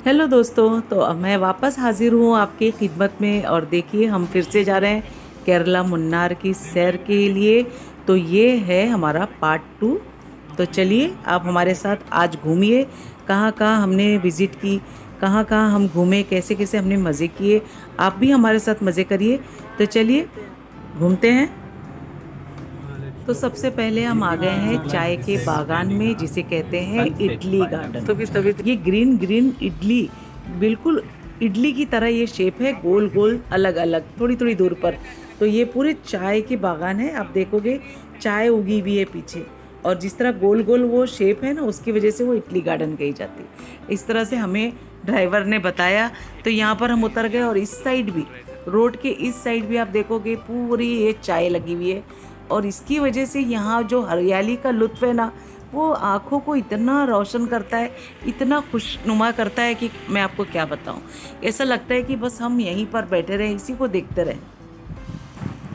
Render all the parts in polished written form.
Hello दोस्तों, तो अब मैं वापस हाजिर हूँ आपकी खिदमत में। और देखिए, हम फिर से जा रहे हैं केरला मुन्नार की सैर के लिए। तो ये है हमारा पार्ट 2। तो चलिए आप हमारे साथ आज घूमिए, कहाँ कहाँ हमने विज़िट की, कहाँ कहाँ हम घूमे, कैसे कैसे हमने मज़े किए। आप भी हमारे साथ मज़े करिए। तो चलिए घूमते हैं। तो सबसे पहले हम आ गए हैं चाय के बागान में, जिसे कहते हैं इडली गार्डन। तो फिर ये ग्रीन ग्रीन इडली, बिल्कुल इडली की तरह ये शेप है, गोल गोल अलग अलग थोड़ी थोड़ी दूर पर। तो ये पूरे चाय के बागान है। आप देखोगे चाय उगी हुई है पीछे, और जिस तरह गोल गोल वो शेप है ना, उसकी वजह से वो इडली गार्डन कही जाती है। इस तरह से हमें ड्राइवर ने बताया। तो यहाँ पर हम उतर गए, और इस साइड भी, रोड के इस साइड भी आप देखोगे पूरी ये चाय लगी हुई है। और इसकी वजह से यहाँ जो हरियाली का लुत्फ़ है ना, वो आँखों को इतना रोशन करता है, इतना खुशनुमा करता है कि मैं आपको क्या बताऊँ। ऐसा लगता है कि बस हम यहीं पर बैठे रहें, इसी को देखते रहें।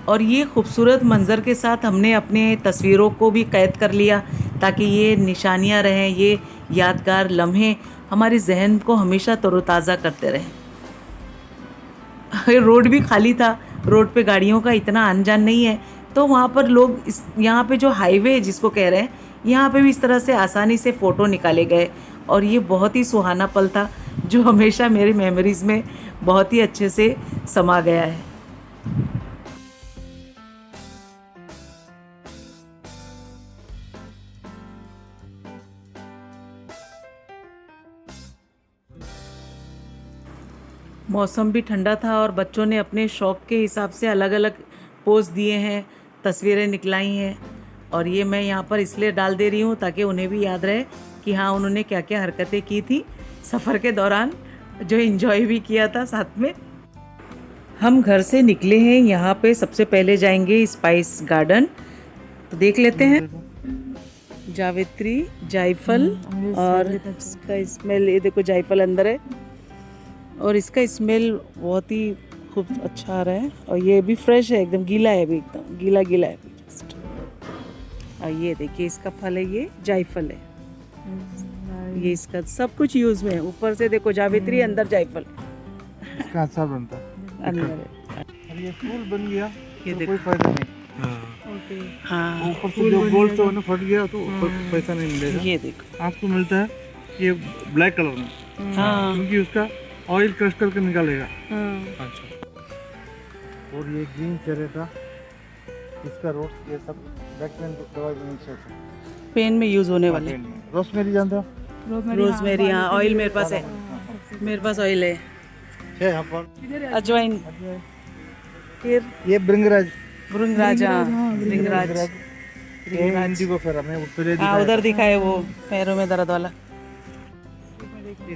और ये खूबसूरत मंज़र के साथ हमने अपने तस्वीरों को भी कैद कर लिया, ताकि ये निशानियाँ रहें, ये यादगार लम्हे हमारे जहन को हमेशा तरोताज़ा करते रहें। रोड भी खाली था, रोड पे गाड़ियों का इतना आन जान नहीं है। तो वहाँ पर लोग इस यहाँ पे जो हाईवे जिसको कह रहे हैं, यहाँ पे भी इस तरह से आसानी से फ़ोटो निकाले गए। और ये बहुत ही सुहाना पल था, जो हमेशा मेरी मेमोरीज़ में बहुत ही अच्छे से समा गया है। मौसम भी ठंडा था, और बच्चों ने अपने शौक़ के हिसाब से अलग अलग पोज दिए हैं, तस्वीरें निकलाई हैं। और ये मैं यहाँ पर इसलिए डाल दे रही हूँ ताकि उन्हें भी याद रहे कि हाँ, उन्होंने क्या क्या हरकतें की थी सफ़र के दौरान, जो एंजॉय भी किया था साथ में। हम घर से निकले हैं, यहाँ पे सबसे पहले जाएंगे स्पाइस गार्डन। तो देख लेते हैं। जावित्री, जायफल, और इसका स्मेल, ये देखो जायफल अंदर है, और इसका स्मेल बहुत ही खूब अच्छा आ रहा है। और ये भी फ्रेश है, एकदम गीला है, अभी एकदम गीला गीला है जस्ट। और ये देखिए इसका फल है, ये जायफल है। ये इसका सब कुछ यूज में है। ऊपर से देखो जावित्री, अंदर जायफल, इसका अचार बनता है अंदर है। और ये फूल बन गया ये तो देखो। कोई फायदा नहीं। हाँ, ऊपर से जो गोल्ड से फट गया तो पैसा नहीं मिलेगा। ये देखो। आपको मिलता है ये ब्लैक कलर में। हाँ, क्योंकि उसका ऑयल क्रश करके निकालेगा। हाँ। और ये ग्रीन चेरी था, इसका रोज ये सब बैक पेन दवाई में मिक्स होता है। पेन में यूज होने वाले। रोजमेरी जानते हो? रोजमेरी, हाँ, ऑयल मेरे पास है, मेरे पास ऑयल है। यहाँ पर अजवाइन, फिर ये भृंगराज, भृंगराज, हाँ, भृंगराज। ये इंडिगो फेरा में उत्तरे हाँ, उधर दिखा है वो पैरों में दर्द वाला।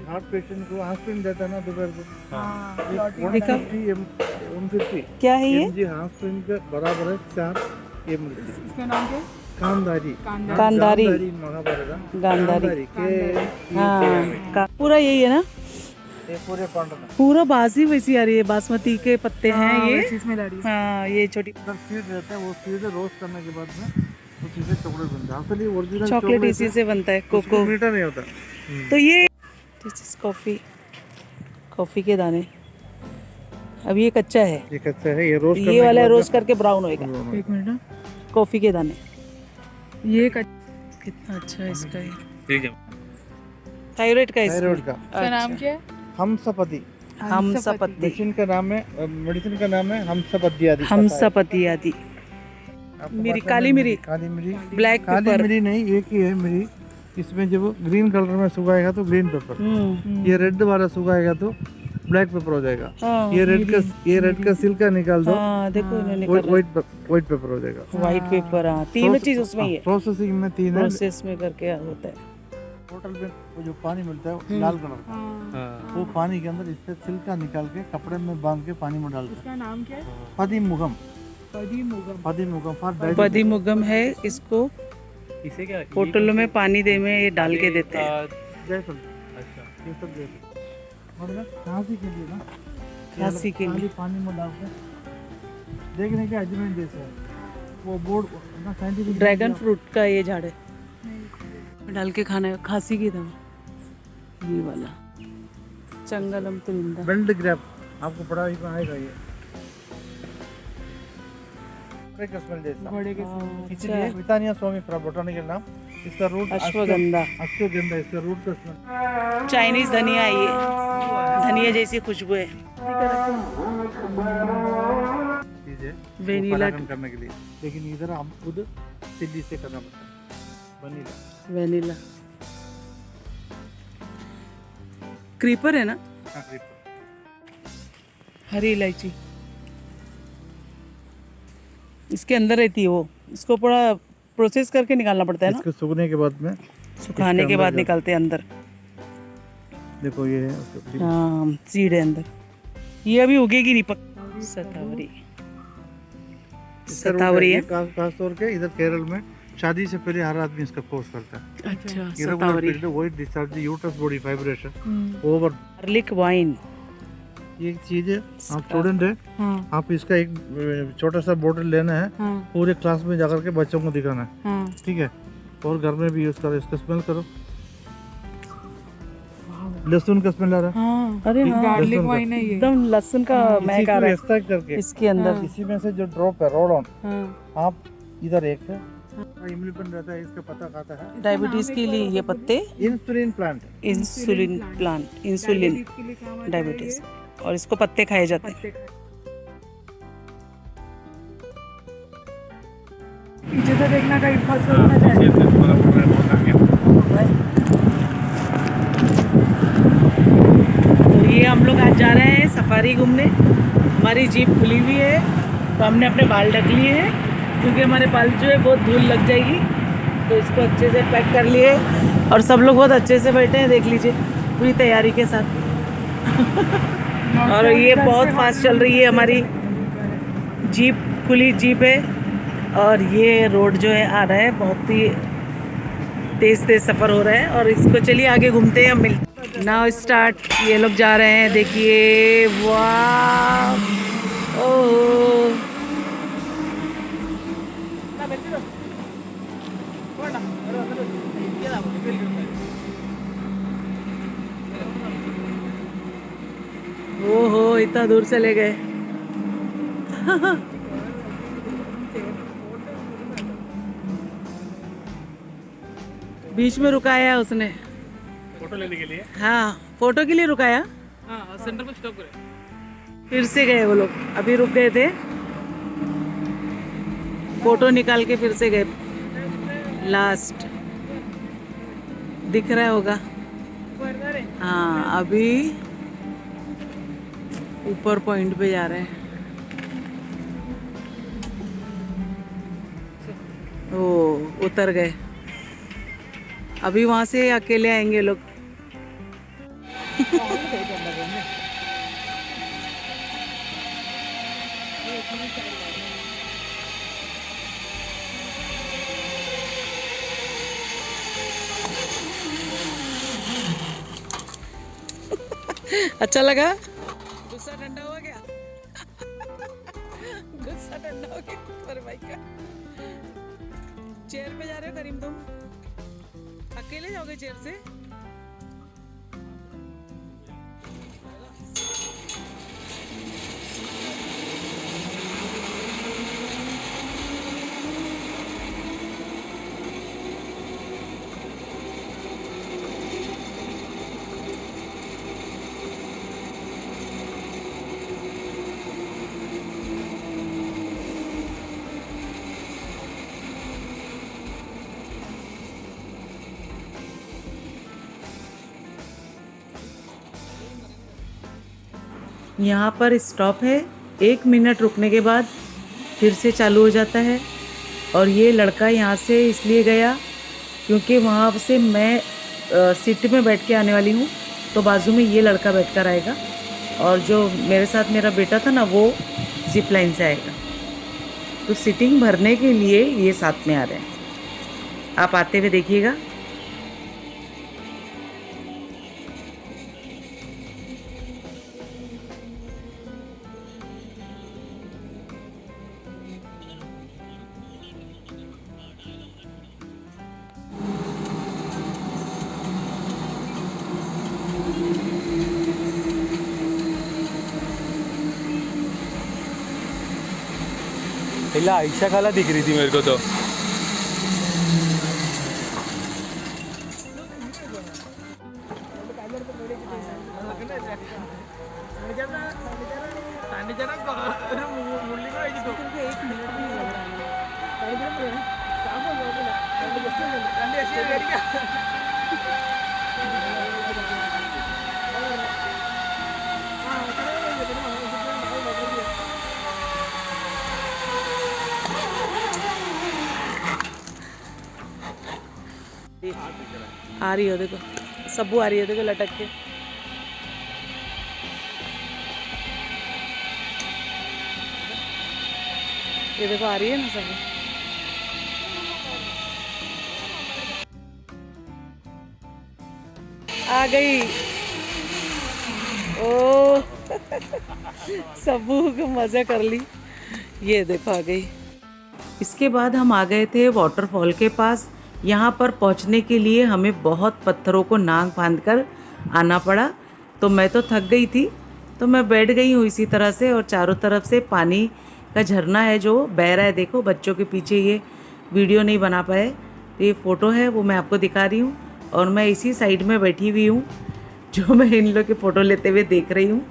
हार्ट पेशेंट को आस्पिरिन देता है ना दोपहर को। दिखा। 150 क्या है ये? mg आस्पिरिन के बराबर है 4 mg। इसका नाम क्या है? कांदारी। गांधारी। महाभारत गांधारी। के हाँ, पूरा यही है ना? ये पूरे पाउडर में पूरा बासी वैसी आ रही है, बासमती के पत्ते हैं ये। इसमें डाली हाँ, ये छोटी सीड रहता है, वो सीधे रोस्ट करने के बाद में वो सीधे चॉकलेट बनता है। असली ओरिजिनल चॉकलेट इसी से बनता है, कोको। मीठा नहीं होता। तो ये कॉफी, कॉफी के दाने। अब ये कच्चा है, ये कच्चा है, ये रोस्ट ये वाला रोस्ट करके ब्राउन होएगा। एक मिनट ना, कॉफी के दाने। ये कितना अच्छा है इसका ये। थायराइड का इसमें। थायराइड का। इसका नाम क्या है? हमसपति। हमसपत्ती। मेडिसिन का नाम है, मेडिसिन का नाम है हमसपति आदि। हमसपत्ती आदि। मिरी, काली मिरी, काली मिरी, ब्लैक काली पेपर। मिरी नहीं, एक ही है मिरी। इसमें जब ग्रीन कलर में सुखाएगा तो ग्रीन पेपर, ये रेड वाला सुखाएगा तो ब्लैक पेपर हो जाएगा। हाँ, ये रेड का सिल्का निकाल दो, हाँ, देखो इन्होंने निकाला। व्हाइट पेपर हो जाएगा। व्हाइट पेपर, हाँ, तीनों चीज उसमें ही है। प्रोसेसिंग में 3 है। प्रोसेस में करके होता है। होटल में वो जो पानी मिलता है वो लाल कलर का, वो पानी के अंदर इससे सिल्का निकाल के कपड़े में बांध के पानी में डालते हैं। इसका नाम क्या है? पदिमुगम। पदीमुगम। फॉर पदिमुगम है। इसको इसे क्या होटलों में पानी दे में ये डाल के देते हैं। जायफल। अच्छा, ये सब जायफल मतलब खांसी के लिए ना, खांसी के लिए। खाली पानी में डाल के देखने के अजमेर जैसे है वो बोर्ड ना, साइंटिफिक। ड्रैगन फ्रूट का ये झाड़ है, डाल के खाना है, खांसी की दवा, ये वाला। चंगलम तुरिंदा बेल्ट ग्रैप आपको पढ़ाई में आएगा ये एक स्मेल जैसा घोड़े के साथ। इसीलिए ब्रिटानिया स्वामी फ्रा बोटानिकल नाम इसका रूट अश्वगंधा अश्वगंधा इसका रूट का स्मेल चाइनीज धनिया है ये धनिया जैसी खुशबू है चीज है वेनिला करने के लिए लेकिन इधर हम खुद चिल्ली से करना पड़ता है वनीला वेनिला क्रीपर है ना हरी इलायची इसके अंदर रहती है वो इसको पूरा प्रोसेस करके निकालना पड़ता है ना इसको सूखने के बाद में सुखाने के बाद निकालते हैं अंदर देखो ये है हाँ सीड है अंदर ये अभी उगेगी नहीं पक सतावरी सतावरी है खास तौर के इधर केरल में शादी से पहले हर आदमी इसका कोर्स करता है अच्छा irregular सतावरी period of void discharge the uterus body vibration over garlic wine ये एक चीज है आप स्टूडेंट है हाँ आप इसका एक छोटा सा बोतल लेना है हाँ पूरे क्लास में जाकर के बच्चों को दिखाना है हाँ ठीक है और घर में भी यूज करो इसका स्मेल करो लहसुन का स्मेल आ रहा है हाँ अरे हाँ गार्लिक लहसुन का। वाइन है ये। एकदम लहसुन का महक आ रहा है एक्सट्रैक्ट करके इसके अंदर इसी में से जो ड्रॉप है रोल ऑन हाँ आप इधर एक है इम्यूनिपन रहता है इसका पता खाता है डायबिटीज के लिए ये पत्ते insulin plant insulin plant insulin के लिए काम आता है डायबिटीज और इसको पत्ते खाए जाते हैं ये। पीछे से देखना कहीं फंस ना जाए। तो ये हम लोग आज जा रहे हैं सफारी घूमने हमारी जीप खुली हुई है तो हमने अपने बाल ढक लिए हैं क्योंकि हमारे बाल जो है बहुत धूल लग जाएगी तो इसको अच्छे से पैक कर लिए और सब लोग बहुत अच्छे से बैठे हैं देख लीजिए पूरी तैयारी के साथ और ये बहुत फास्ट चल रही है हमारी जीप खुली जीप है और ये रोड जो है आ रहा है बहुत ही तेज तेज सफ़र हो रहा है और इसको चलिए आगे घूमते हैं हम मिलते नाउ स्टार्ट ये लोग जा रहे हैं देखिए वाह ओह ओहो इतना दूर चले गए बीच में रुकाया उसने फोटो लेने के लिए हाँ फोटो के लिए रुकाया हाँ सेंटर में स्टॉप करें। फिर से गए वो लोग अभी रुक गए थे फोटो निकाल के फिर से गए लास्ट दिख रहा होगा हाँ अभी ऊपर पॉइंट पे जा रहे हैं ओ उतर गए अभी वहां से अकेले आएंगे लोग अच्छा लगा गुस्सा ठंडा हो गया गुस्सा ठंडा हो गया पर भाई का चेयर पे जा रहे हो करीम तुम अकेले जाओगे चेयर से यहाँ पर स्टॉप है 1 मिनट रुकने के बाद फिर से चालू हो जाता है और ये लड़का यहाँ से इसलिए गया क्योंकि वहाँ से मैं सीट में बैठ के आने वाली हूँ तो बाजू में ये लड़का बैठकर आएगा और जो मेरे साथ मेरा बेटा था ना वो जिप लाइन से आएगा तो सीटिंग भरने के लिए ये साथ में आ रहे हैं आप आते हुए देखिएगा पहले आयशा खाला दिख रही थी मेरे को तो। आ रही हो देखो, सबू आ रही है देखो लटक के। ये देखो आ रही है ना सबू। आ गई ओ सबू को मजा कर ली। ये देखो आ गई। इसके बाद हम आ गए थे वाटरफॉल के पास। यहाँ पर पहुँचने के लिए हमें बहुत पत्थरों को नाक बांधकर आना पड़ा। तो मैं तो थक गई थी, तो मैं बैठ गई हूँ इसी तरह से। और चारों तरफ से पानी का झरना है जो बह रहा है। देखो बच्चों के पीछे, ये वीडियो नहीं बना पाए तो ये फ़ोटो है वो मैं आपको दिखा रही हूँ। और मैं इसी साइड में बैठी हुई हूँ जो मैं इन लोग के फ़ोटो लेते हुए देख रही हूँ।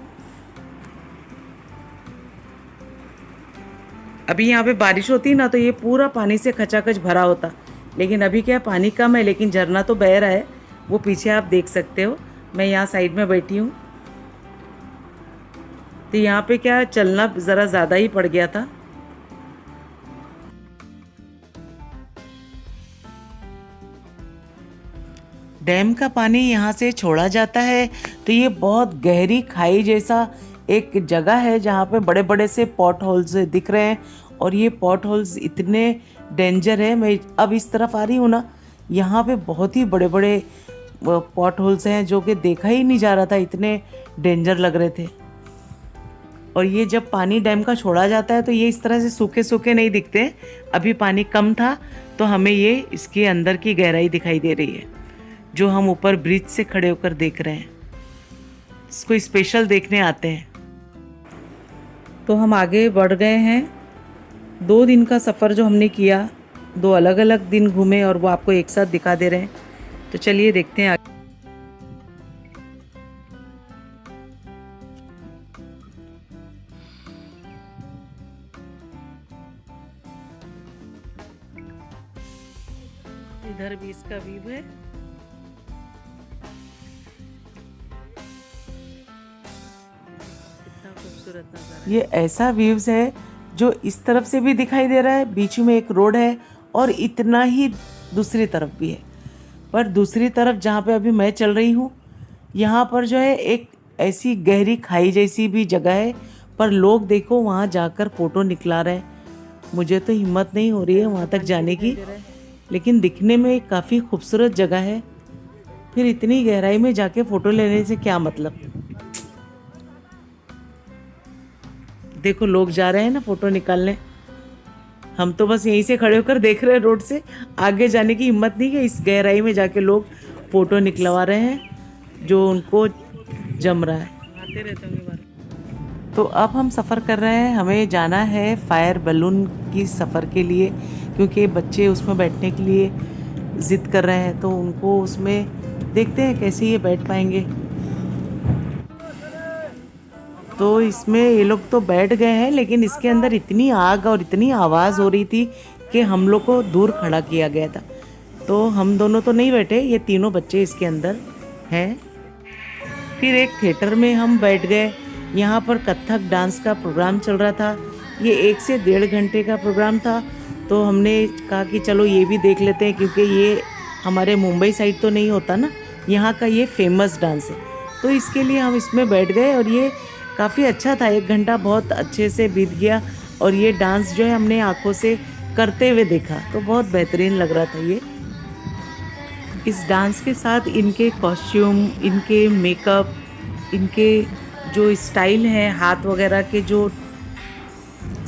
अभी यहाँ पे बारिश होती ना तो ये पूरा पानी से खचाखच भरा होता, लेकिन अभी क्या पानी कम है, लेकिन झरना तो बह रहा है। वो पीछे आप देख सकते हो। मैं यहाँ साइड में बैठी हूँ तो यहाँ पे क्या चलना ज़रा ज़्यादा ही पड़ गया था। डैम का पानी यहाँ से छोड़ा जाता है तो ये बहुत गहरी खाई जैसा एक जगह है जहाँ पे बड़े बड़े से पॉट होल्स दिख रहे हैं। और ये पॉट होल्स इतने डेंजर है। मैं अब इस तरफ आ रही हूँ ना, यहाँ पे बहुत ही बड़े बड़े पॉट होल्स हैं जो कि देखा ही नहीं जा रहा था, इतने डेंजर लग रहे थे। और ये जब पानी डैम का छोड़ा जाता है तो ये इस तरह से सूखे सूखे नहीं दिखते। अभी पानी कम था तो हमें ये इसके अंदर की गहराई दिखाई दे रही है जो हम ऊपर ब्रिज से खड़े होकर देख रहे हैं। इसको स्पेशल देखने आते हैं। तो हम आगे बढ़ गए हैं। 2 दिन का सफ़र जो हमने किया, 2 अलग अलग दिन घूमे और वो आपको एक साथ दिखा दे रहे हैं। तो चलिए देखते हैं आगे। इधर भी इसका व्यू है। खूबसूरत नज़ारा। ये ऐसा व्यूज़ है जो इस तरफ से भी दिखाई दे रहा है, बीच में एक रोड है और इतना ही दूसरी तरफ भी है। पर दूसरी तरफ जहाँ पे अभी मैं चल रही हूँ, यहाँ पर जो है एक ऐसी गहरी खाई जैसी भी जगह है। पर लोग देखो वहाँ जाकर फ़ोटो निकला रहे हैं। मुझे तो हिम्मत नहीं हो रही है वहाँ तक जाने की, लेकिन दिखने में काफ़ी खूबसूरत जगह है। फिर इतनी गहराई में जाके फ़ोटो लेने से क्या मतलब। देखो लोग जा रहे हैं ना फ़ोटो निकालने, हम तो बस यहीं से खड़े होकर देख रहे हैं। रोड से आगे जाने की हिम्मत नहीं है। इस गहराई में जाके लोग फ़ोटो निकलवा रहे हैं जो उनको जम रहा है। आते रहते होंगे बार। तो अब हम सफ़र कर रहे हैं। हमें जाना है फायर बैलून की सफ़र के लिए, क्योंकि बच्चे उसमें बैठने के लिए ज़िद कर रहे हैं। तो उनको उसमें देखते हैं कैसे ये बैठ पाएंगे। तो इसमें ये लोग तो बैठ गए हैं, लेकिन इसके अंदर इतनी आग और इतनी आवाज़ हो रही थी कि हम लोग को दूर खड़ा किया गया था। तो हम दोनों तो नहीं बैठे, ये तीनों बच्चे इसके अंदर हैं। फिर एक थिएटर में हम बैठ गए। यहाँ पर कथक डांस का प्रोग्राम चल रहा था। ये 1 से 1.5 घंटे का प्रोग्राम था। तो हमने कहा कि चलो ये भी देख लेते हैं, क्योंकि ये हमारे मुंबई साइड तो नहीं होता ना, यहाँ का ये फेमस डांस है। तो इसके लिए हम इसमें बैठ गए और ये काफ़ी अच्छा था। 1 घंटा बहुत अच्छे से बीत गया और ये डांस जो है हमने आंखों से करते हुए देखा, तो बहुत बेहतरीन लग रहा था ये। इस डांस के साथ इनके कॉस्ट्यूम, इनके मेकअप, इनके जो स्टाइल हैं, हाथ वगैरह के जो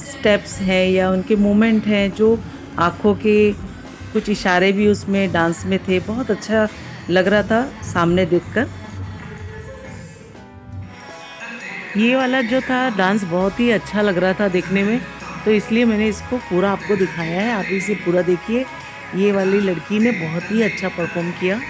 स्टेप्स हैं या उनके मूवमेंट हैं, जो आँखों के कुछ इशारे भी उसमें डांस में थे, बहुत अच्छा लग रहा था सामने देखकर। ये वाला जो था डांस बहुत ही अच्छा लग रहा था देखने में। तो इसलिए मैंने इसको पूरा आपको दिखाया है, आप इसे पूरा देखिए। ये वाली लड़की ने बहुत ही अच्छा परफॉर्म किया।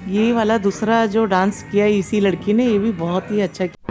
ये वाला दूसरा जो डांस किया इसी लड़की ने, ये भी बहुत ही अच्छा किया।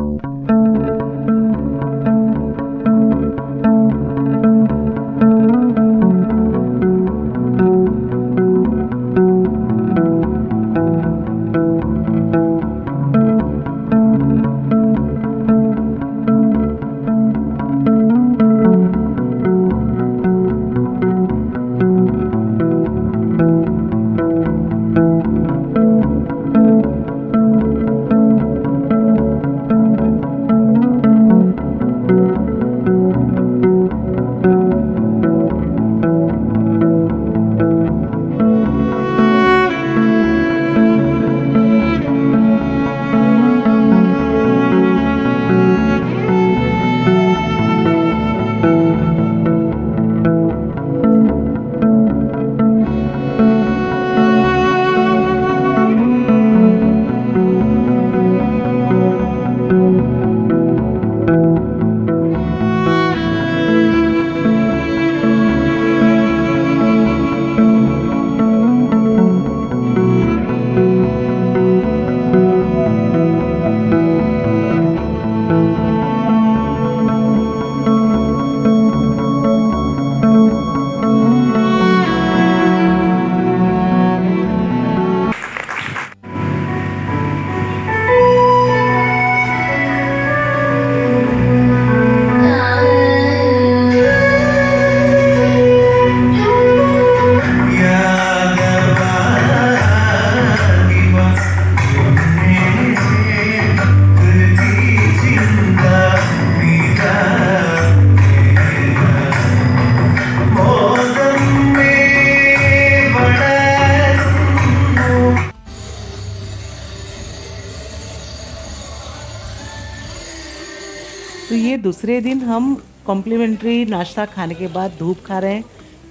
तो ये दूसरे दिन हम कॉम्प्लीमेंट्री नाश्ता खाने के बाद धूप खा रहे हैं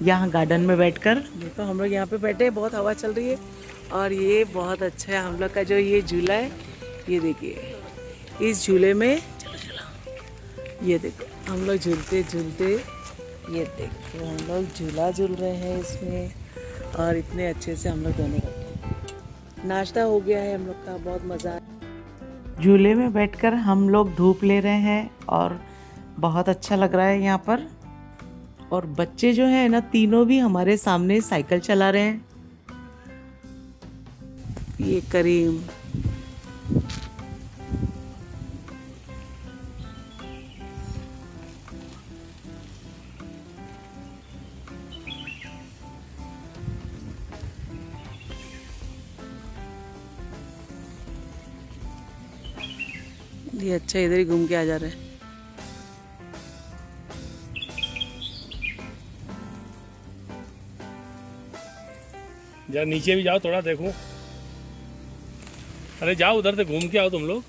यहाँ गार्डन में बैठकर। तो हम लोग यहाँ पे बैठे हैं, बहुत हवा चल रही है और ये बहुत अच्छा है। हम लोग का जो ये झूला है, ये देखिए, इस झूले में ये देखो हम लोग झूलते झूलते, ये देखो हम लोग झूला झूल रहे हैं इसमें और इतने अच्छे से हम लोग दोनों बैठे हैं। नाश्ता हो गया है हम लोग का, बहुत मज़ा। झूले में बैठकर हम लोग धूप ले रहे हैं और बहुत अच्छा लग रहा है यहाँ पर। और बच्चे जो है ना तीनों भी हमारे सामने साइकिल चला रहे हैं। ये करीम, ये अच्छा इधर ही घूम के आ जा रहे हैं। यार नीचे भी जाओ थोड़ा देखो। अरे जाओ उधर से घूम के आओ तुम लोग।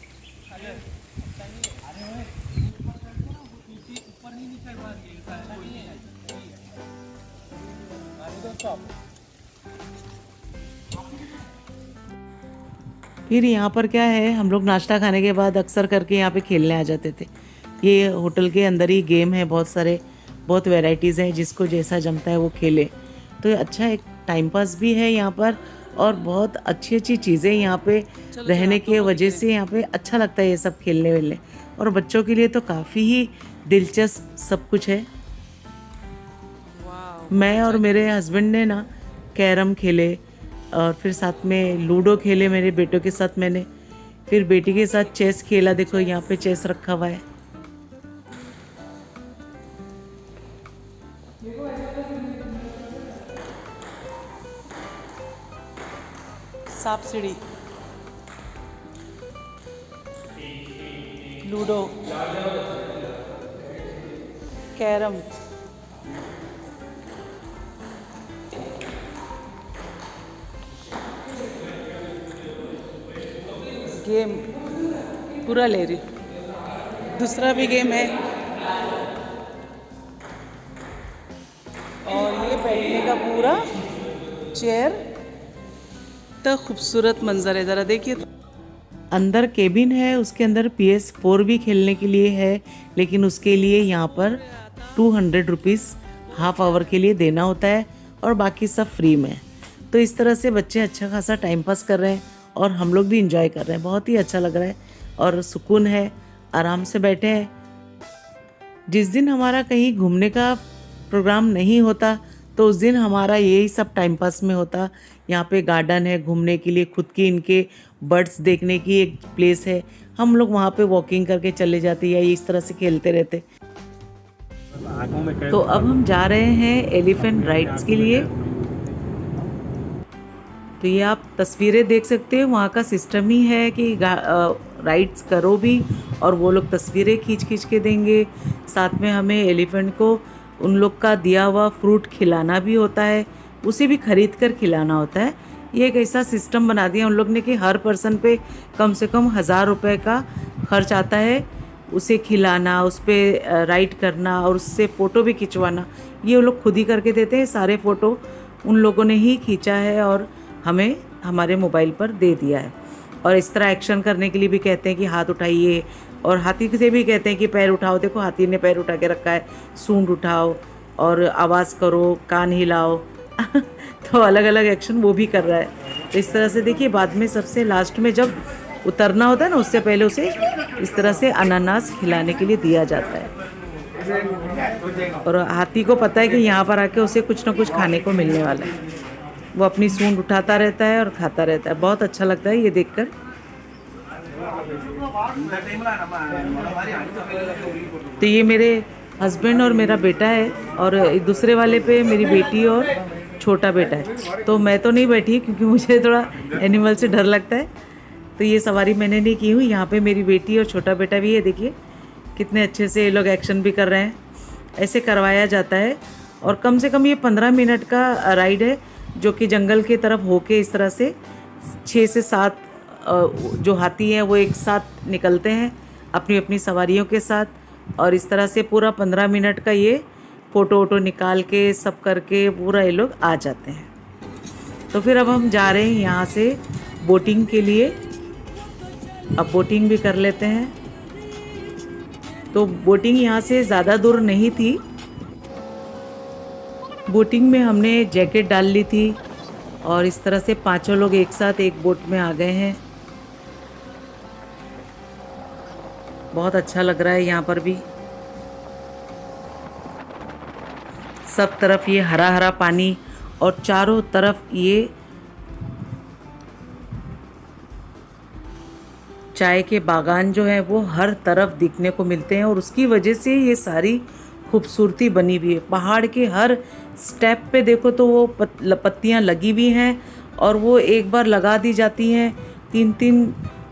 फिर यहाँ पर क्या है, हम लोग नाश्ता खाने के बाद अक्सर करके यहाँ पे खेलने आ जाते थे। ये होटल के अंदर ही गेम है, बहुत सारे, बहुत वैरायटीज़ हैं, जिसको जैसा जमता है वो खेले। तो ये अच्छा एक टाइम पास भी है यहाँ पर, और बहुत अच्छी अच्छी चीज़ें यहाँ पे रहने के वजह से यहाँ पे अच्छा लगता है ये सब खेलने वेलने। और बच्चों के लिए तो काफ़ी ही दिलचस्प सब कुछ है। मैं और मेरे हस्बैंड ने ना कैरम खेले, और फिर साथ में लूडो खेले मेरे बेटों के साथ मैंने, फिर बेटी के साथ चेस खेला। देखो यहाँ पे चेस रखा हुआ है। सांप सीढ़ी, लूडो, कैरम, गेम पूरा ले रही। दूसरा भी गेम है, और ये बैठने का पूरा चेयर। तो खूबसूरत मंजर है, ज़रा देखिए। अंदर केबिन है, उसके अंदर PS4 भी खेलने के लिए है, लेकिन उसके लिए यहाँ पर 200 रुपीज़ हाफ आवर के लिए देना होता है, और बाकी सब फ्री में। तो इस तरह से बच्चे अच्छा खासा टाइम पास कर रहे हैं, और हम लोग भी इंजॉय कर रहे हैं। बहुत ही अच्छा लग रहा है और सुकून है, आराम से बैठे हैं। जिस दिन हमारा कहीं घूमने का प्रोग्राम नहीं होता, तो उस दिन हमारा यही सब टाइम पास में होता। यहाँ पे गार्डन है घूमने के लिए, खुद की इनके बर्ड्स देखने की एक प्लेस है, हम लोग वहाँ पे वॉकिंग करके चले जाते या इस तरह से खेलते रहते। तो अब हम जा रहे हैं एलिफेंट राइड्स के लिए। तो ये आप तस्वीरें देख सकते हो, वहाँ का सिस्टम ही है कि राइड्स करो भी, और वो लोग तस्वीरें खींच खींच के देंगे। साथ में हमें एलिफेंट को उन लोग का दिया हुआ फ्रूट खिलाना भी होता है, उसे भी खरीद कर खिलाना होता है। ये एक ऐसा सिस्टम बना दिया उन लोग ने कि हर पर्सन पे कम से कम 1000 रुपये का खर्च आता है, उसे खिलाना, उस पर राइड करना, और उससे फ़ोटो भी खिंचवाना। ये वो लोग खुद ही करके देते हैं, सारे फ़ोटो उन लोगों ने ही खींचा है और हमें हमारे मोबाइल पर दे दिया है। और इस तरह एक्शन करने के लिए भी कहते हैं कि हाथ उठाइए, और हाथी से भी कहते हैं कि पैर उठाओ। देखो हाथी ने पैर उठा के रखा है, सूंड उठाओ और आवाज़ करो, कान हिलाओ तो अलग अलग एक्शन वो भी कर रहा है। तो इस तरह से देखिए, बाद में सबसे लास्ट में जब उतरना होता है ना, उससे पहले उसे इस तरह से अनानास खिलाने के लिए दिया जाता है। और हाथी को पता है कि यहाँ पर आके उसे कुछ ना कुछ खाने को मिलने वाला है। वो अपनी सूंड उठाता रहता है और खाता रहता है। बहुत अच्छा लगता है ये देखकर। तो ये मेरे हस्बैंड और मेरा बेटा है, और दूसरे वाले पे मेरी बेटी और छोटा बेटा है। तो मैं तो नहीं बैठी क्योंकि मुझे थोड़ा एनिमल से डर लगता है, तो ये सवारी मैंने नहीं की हूँ। यहाँ पे मेरी बेटी और छोटा बेटा भी है। देखिए कितने अच्छे से ये लोग एक्शन भी कर रहे हैं। ऐसे करवाया जाता है, और कम से कम ये 15 मिनट का राइड है, जो कि जंगल की तरफ होके इस तरह से 6 से 7 जो हाथी हैं वो एक साथ निकलते हैं अपनी अपनी सवारियों के साथ, और इस तरह से पूरा 15 मिनट का ये फ़ोटो वोटो निकाल के सब करके पूरा ये लोग आ जाते हैं। तो फिर अब हम जा रहे हैं यहाँ से बोटिंग के लिए। अब बोटिंग भी कर लेते हैं। तो बोटिंग यहाँ से ज़्यादा दूर नहीं थी। बोटिंग में हमने जैकेट डाल ली थी, और इस तरह से 5 लोग एक साथ एक बोट में आ गए हैं। बहुत अच्छा लग रहा है यहाँ पर भी। सब तरफ ये हरा हरा पानी और चारों तरफ ये चाय के बागान जो है वो हर तरफ दिखने को मिलते हैं और उसकी वजह से ये सारी खूबसूरती बनी हुई है। पहाड़ के हर स्टेप पे देखो तो वो पत्तियाँ लगी हुई हैं और वो एक बार लगा दी जाती हैं,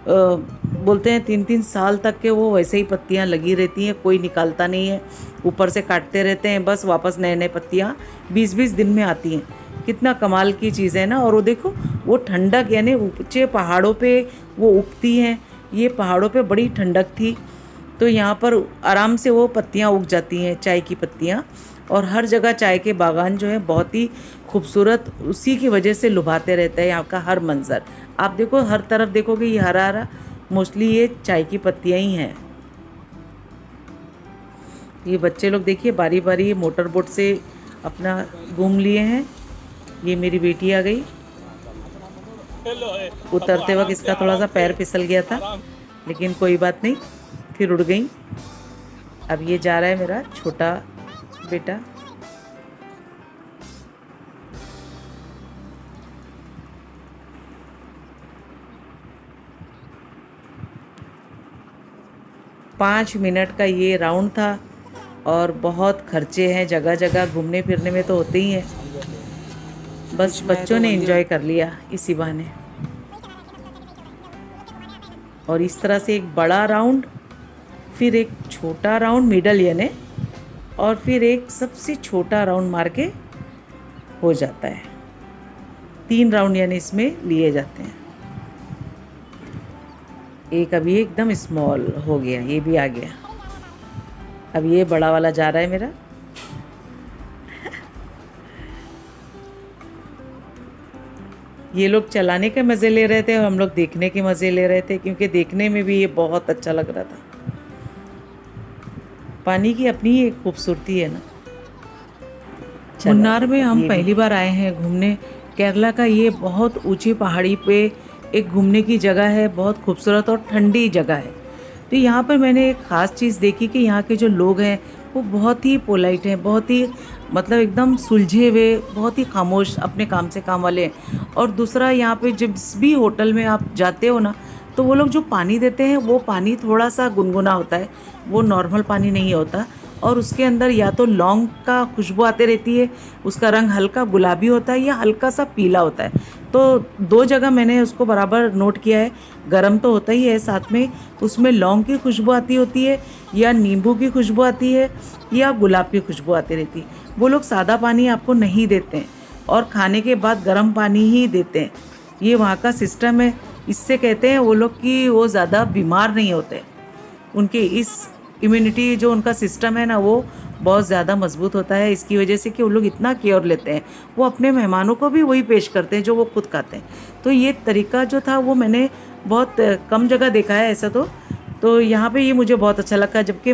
बोलते हैं 3-3 साल तक के वो वैसे ही पत्तियाँ लगी रहती हैं, कोई निकालता नहीं है, ऊपर से काटते रहते हैं, बस वापस नए नए पत्तियाँ 20-20 दिन में आती हैं। कितना कमाल की चीज़ है ना। और वो देखो वो ठंडक, यानी ऊंचे पहाड़ों पे वो उगती हैं, ये पहाड़ों पे बड़ी ठंडक थी तो यहाँ पर आराम से वो पत्तियाँ उग जाती हैं, चाय की पत्तियाँ। और हर जगह चाय के बागान जो है बहुत ही खूबसूरत, उसी की वजह से लुभाते रहता है यहाँ का हर मंज़र। आप देखो हर तरफ देखोगे ये हरा हरा, मोस्टली ये चाय की पत्तियाँ ही हैं। ये बच्चे लोग देखिए बारी बारी मोटर बोट से अपना घूम लिए हैं। ये मेरी बेटी आ गई, उतरते वक्त इसका थोड़ा सा पैर फिसल गया था, लेकिन कोई बात नहीं, फिर उड़ गई। अब ये जा रहा है मेरा छोटा बेटा। पाँच मिनट का ये राउंड था और बहुत खर्चे हैं, जगह जगह घूमने फिरने में तो होते ही हैं, बस बच्चों ने एंजॉय कर लिया इसी बहाने। और इस तरह से एक बड़ा राउंड, फिर एक छोटा राउंड मिडल यानी, और फिर एक सबसे छोटा राउंड मार के हो जाता है। 3 राउंड यानी इसमें लिए जाते हैं। एक अभी एकदम स्मॉल हो गया, ये भी आ गया। अब ये बड़ा वाला जा रहा है मेरा। ये लोग चलाने के मज़े ले रहे थे और हम लोग देखने के मज़े ले रहे थे, क्योंकि देखने में भी ये बहुत अच्छा लग रहा था। पानी की अपनी एक खूबसूरती है ना। मुन्नार में हम पहली बार आए हैं घूमने। केरला का ये बहुत ऊंची पहाड़ी पे एक घूमने की जगह है, बहुत खूबसूरत और ठंडी जगह है। तो यहाँ पर मैंने एक ख़ास चीज़ देखी कि यहाँ के जो लोग हैं वो बहुत ही पोलाइट हैं, बहुत ही मतलब एकदम सुलझे हुए, बहुत ही खामोश, अपने काम से काम वाले हैं। और दूसरा यहाँ पे जिस भी होटल में आप जाते हो ना, तो वो लोग जो पानी देते हैं वो पानी थोड़ा सा गुनगुना होता है, वो नॉर्मल पानी नहीं होता। और उसके अंदर या तो लौंग का खुशबू आती रहती है, उसका रंग हल्का गुलाबी होता है या हल्का सा पीला होता है। तो 2 जगह मैंने उसको बराबर नोट किया है। गर्म तो होता ही है, साथ में उसमें लौंग की खुशबू आती होती है या नींबू की खुशबू आती है या गुलाब की खुशबू आती रहती है। वो लोग सादा पानी आपको नहीं देते हैं और खाने के बाद गर्म पानी ही देते हैं। ये वहाँ का सिस्टम है। इससे कहते हैं वो लोग कि वो ज़्यादा बीमार नहीं होते। उनके इस इम्यूनिटी जो उनका सिस्टम है ना, वो बहुत ज़्यादा मजबूत होता है, इसकी वजह से कि वो लोग इतना केयर लेते हैं। वो अपने मेहमानों को भी वही पेश करते हैं जो वो खुद खाते हैं। तो ये तरीका जो था वो मैंने बहुत कम जगह देखा है ऐसा। तो यहाँ पे ये मुझे बहुत अच्छा लगा। जबकि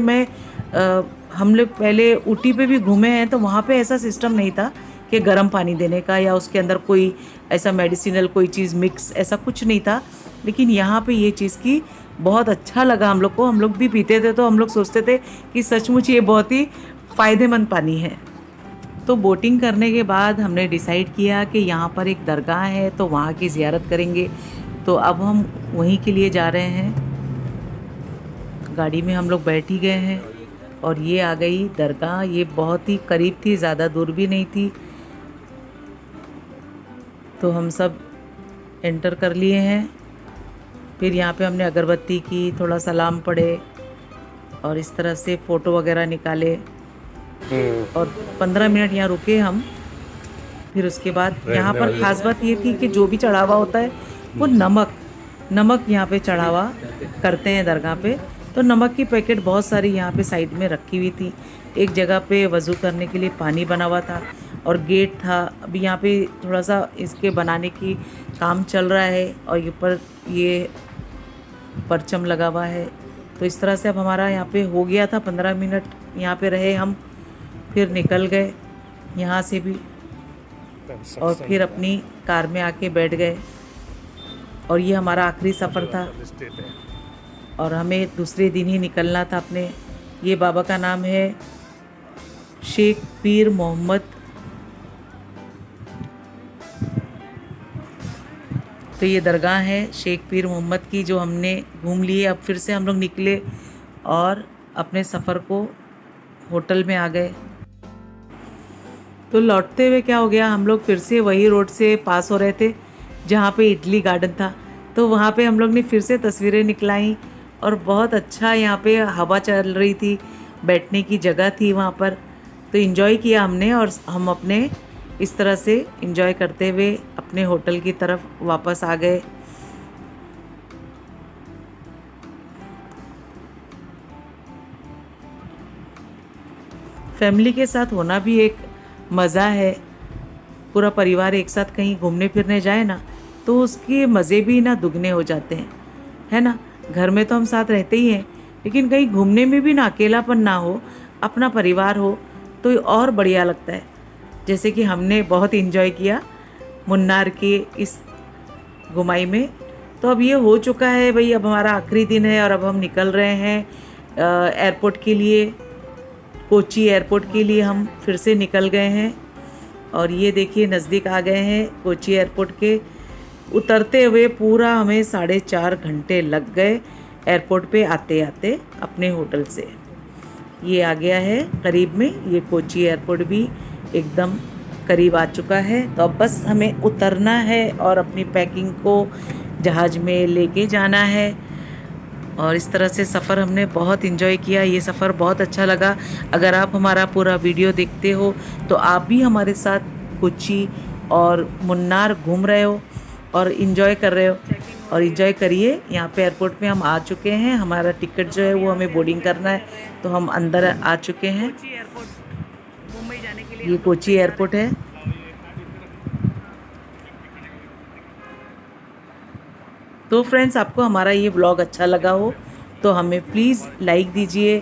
हम लोग पहले ऊटी पे भी घूमे हैं तो वहाँ पे ऐसा सिस्टम नहीं था कि गर्म पानी देने का या उसके अंदर कोई ऐसा मेडिसिनल कोई चीज़ मिक्स, ऐसा कुछ नहीं था। लेकिन यहाँ पे ये चीज़ की बहुत अच्छा लगा हम लोग को। हम लोग भी पीते थे तो हम लोग सोचते थे कि सचमुच ये बहुत ही फ़ायदेमंद पानी है। तो बोटिंग करने के बाद हमने डिसाइड किया कि यहाँ पर एक दरगाह है तो वहाँ की ज़ियारत करेंगे। तो अब हम वहीं के लिए जा रहे हैं। गाड़ी में हम लोग बैठ ही गए हैं और ये आ गई दरगाह। ये बहुत ही करीब थी, ज़्यादा दूर भी नहीं थी। तो हम सब एंटर कर लिए हैं। फिर यहाँ पे हमने अगरबत्ती की, थोड़ा सलाम पढ़े और इस तरह से फ़ोटो वगैरह निकाले और 15 मिनट यहाँ रुके हम। फिर उसके बाद यहाँ पर ख़ास बात ये थी कि जो भी चढ़ावा होता है वो नमक यहाँ पे चढ़ावा करते हैं दरगाह पे। तो नमक की पैकेट बहुत सारी यहाँ पे साइड में रखी हुई थी। एक जगह पे वज़ू करने के लिए पानी बना हुआ था और गेट था। अभी यहाँ पे थोड़ा सा इसके बनाने की काम चल रहा है और ये ऊपर ये परचम लगा हुआ है। तो इस तरह से अब हमारा यहाँ पे हो गया था। 15 मिनट यहाँ पे रहे हम, फिर निकल गए यहाँ से भी और फिर अपनी कार में आके बैठ गए। और ये हमारा आखिरी सफ़र था। और हमें दूसरे दिन ही निकलना था अपने। ये बाबा का नाम है शेख पीर मोहम्मद। तो ये दरगाह है शेख पीर मोहम्मद की, जो हमने घूम ली है। अब फिर से हम लोग निकले और अपने सफ़र को होटल में आ गए। तो लौटते हुए क्या हो गया, हम लोग फिर से वही रोड से पास हो रहे थे जहाँ पे इटली गार्डन था। तो वहाँ पे हम लोग ने फिर से तस्वीरें निकलाई और बहुत अच्छा यहाँ पे हवा चल रही थी, बैठने की जगह थी वहाँ पर। तो इन्जॉय किया हमने और हम अपने इस तरह से इन्जॉय करते हुए अपने होटल की तरफ वापस आ गए। फैमिली के साथ होना भी एक मज़ा है। पूरा परिवार एक साथ कहीं घूमने फिरने जाए ना, तो उसके मज़े भी ना दुगने हो जाते हैं, है ना। घर में तो हम साथ रहते ही हैं, लेकिन कहीं घूमने में भी ना अकेलापन ना हो, अपना परिवार हो तो और बढ़िया लगता है। जैसे कि हमने बहुत इन्जॉय किया मुन्नार के इस घुमाई में। तो अब ये हो चुका है भाई, अब हमारा आखिरी दिन है और अब हम निकल रहे हैं एयरपोर्ट के लिए। कोची एयरपोर्ट के लिए हम फिर से निकल गए हैं और ये देखिए नज़दीक आ गए हैं कोची एयरपोर्ट के। उतरते हुए पूरा हमें 4.5 घंटे लग गए एयरपोर्ट पे आते आते अपने होटल से। ये आ गया है करीब में, ये कोची एयरपोर्ट भी एकदम करीब आ चुका है। तो अब बस हमें उतरना है और अपनी पैकिंग को जहाज़ में लेके जाना है। और इस तरह से सफ़र हमने बहुत इन्जॉय किया, ये सफ़र बहुत अच्छा लगा। अगर आप हमारा पूरा वीडियो देखते हो तो आप भी हमारे साथ कोची और मुन्नार घूम रहे हो और इन्जॉय कर रहे हो, और इन्जॉय करिए। यहाँ पे एयरपोर्ट पे हम आ चुके हैं, हमारा टिकट जो है वो हमें बोर्डिंग करना है, तो हम अंदर आ चुके हैं। मुंबई जाने के लिए ये कोची एयरपोर्ट है। तो फ्रेंड्स, आपको हमारा ये ब्लॉग अच्छा लगा हो तो हमें प्लीज़ लाइक दीजिए,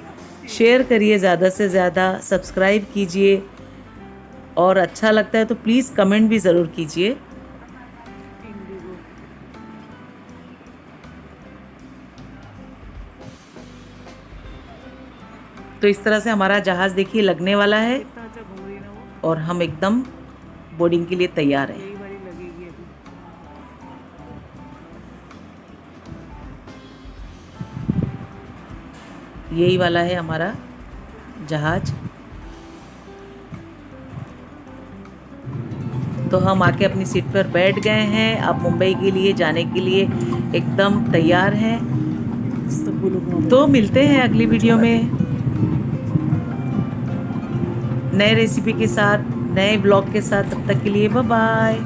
शेयर करिए ज़्यादा से ज़्यादा, सब्सक्राइब कीजिए, और अच्छा लगता है तो प्लीज़ कमेंट भी ज़रूर कीजिए। तो इस तरह से हमारा जहाज़ देखिए लगने वाला है अच्छा घूम रही ना वो, और हम एकदम बोर्डिंग के लिए तैयार हैं। यही बारी लगेगी अभी। यही वाला है हमारा जहाज़। तो हम आके अपनी सीट पर बैठ गए हैं। अब मुंबई के लिए जाने के लिए एकदम तैयार हैं। तो मिलते हैं अगली वीडियो में नए रेसिपी के साथ, नए ब्लॉग के साथ। तब तक के लिए बाय बाय।